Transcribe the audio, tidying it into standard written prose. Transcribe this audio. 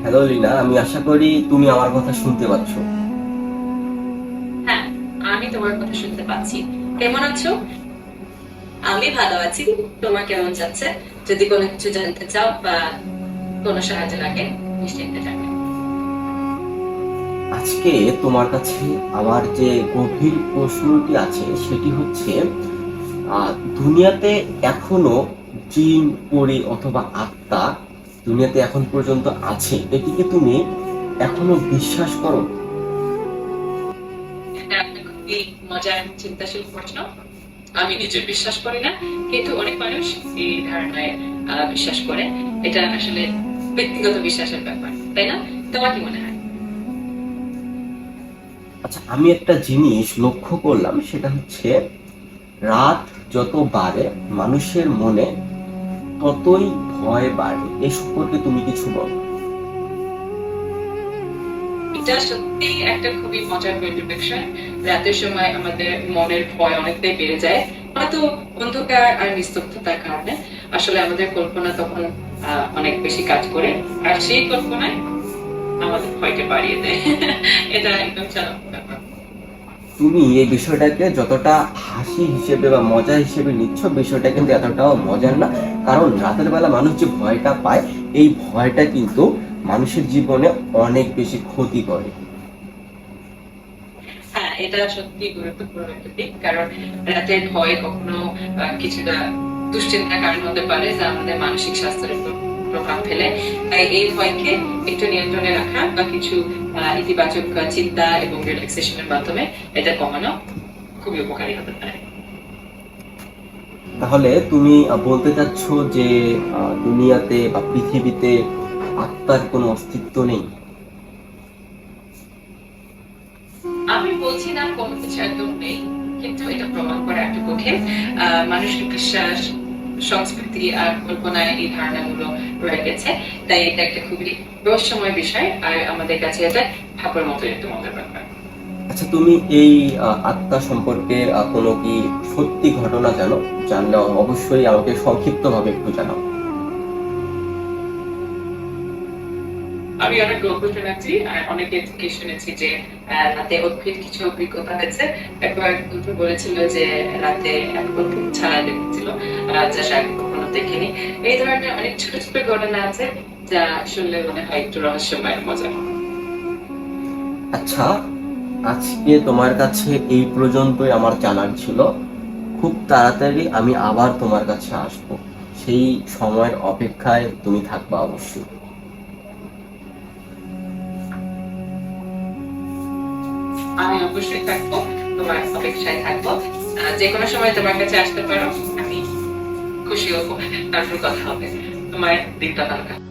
Hello Lina, আমি আশা করি তুমি আমার কথা শুনতে পাচ্ছ। হ্যাঁ, আমি তোমার কথা শুনতে পাচ্ছি। কেমন আছো? আমি ভালো আছি। তোমার কেমন যাচ্ছে? যদি কোনো কিছু জানতে চাও বা কোনো সাহায্য লাগে, নিশ্চিন্তে জানাবে। আজকে তোমার কাছে আমার যে গভীর প্রশ্নটি আছে সেটি হচ্ছে, দুনিয়াতে এখনো জিন, পরী অথবা আত্মা দুনিয়াতে এখন পর্যন্ত আছে, এটিকে তুমি এখনো বিশ্বাস করো? এটা একটা খুবই মজার চিন্তাশীল প্রশ্ন। আমি নিজে বিশ্বাস করি না, কিন্তু অনেক মানুষ এই ধারণায় বিশ্বাস করে। এটা আসলে ব্যক্তিগত বিশ্বাসের ব্যাপার, তাই না? তোমার কি মনে হয়? আচ্ছা, আমি একটা জিনিস লক্ষ্য করলাম, সেটা হচ্ছে রাত যত বাড়ে মানুষের মনে ততই ভয় বাড়ে। এ সম্পর্কে তুমি কিছু বলো। এটা সত্যি একটা খুবই মজার প্রেডিকশন। রাতের সময় আমাদের মনের ভয় অনেকটাই বেড়ে যায়, হয়তো অন্ধকার আর নিস্তব্ধতার কারণে। আসলে আমাদের কল্পনা তখন অনেক বেশি কাজ করে, আর সেই কল্পনায় আমাদের ভয়কে বাড়িয়ে দেয়। এটা একদম চালক ব্যাপার। তুমি এই বিষয়টাকে যতটা হাসি হিসেবে বা মজা হিসেবে নিচ্ছ, বিষয়টা কিন্তু এতটাও মজার না। কারণ রাতের বেলা মানুষ যে ভয়টা পায়, এই ভয়টা কিন্তু মানুষের জীবনে অনেক বেশি ক্ষতি করে। হ্যাঁ, এটা সত্যি গুরুত্বপূর্ণ একটা দিক, কারণ রাতের ভয় কখনো কিছুটা দুশ্চিন্তার কারণ হতে পারে, যা আমাদের মানসিক স্বাস্থ্যের উপর প্রভাব ফেলে। তাই এই ভয়কে একটু নিয়ন্ত্রণে রাখা বা কিছু ইতিবাচক চিন্তা এবং রিল্যাক্সেশনের মাধ্যমে এটা কমানো খুবই উপকারী হতে পারে। তাহলে তুমি বলতে চাচ্ছ যে দুনিয়াতে বা পৃথিবীতে আত্মার কোনো অস্তিত্ব নেই? আমি বলছি না কোনো কিছু একদম নেই, কিন্তু এটা প্রমাণ করা একটু কঠিন। মানুষের বিশ্বাস, সংস্কৃতি আর কল্পনায় এই ধারণাগুলো রয়ে গেছে। তাই এটা একটা খুবই রহস্যময় বিষয়, আর আমাদের কাছে এটা ভাবার মতো একটু মজার ব্যাপার। আচ্ছা, তুমি এই আত্মা সম্পর্কে কোনো কি সত্যি ঘটনা জানো? জানলে অবশ্যই আমাকে সংক্ষিপ্তভাবে একটু জানাও। আমি অনেক গল্প শুনেছি আর অনেকের থেকে শুনেছি যে রাতে অদ্ভুত কিছু অভিজ্ঞতা হয়েছে। একবার গল্প বলেছিল যে রাতে এক অদ্ভুত ছায়া দেখেছিল, যা সে আগে কখনো দেখেনি। এই ধরনের অনেক ছোট ছোট ঘটনা আছে, যা শুনলে মনে হয় একটু রহস্যময় মজা। আচ্ছা, আজকে তোমার কাছে এই পর্যন্তই আমার জানার ছিল। খুব তাড়াতাড়ি আমি আবার তোমার কাছে আসব। সেই সময়ের অপেক্ষায় তুমি থাকবা অবশ্যই। আমি অবশ্যই থাকবো, তোমার অপেক্ষায় থাকবো। যে কোনো সময় তোমার কাছে আসতে পারো, আমি খুশি হবো। তারপর কথা হবে। তোমার দিনটা ভালো কাটুক।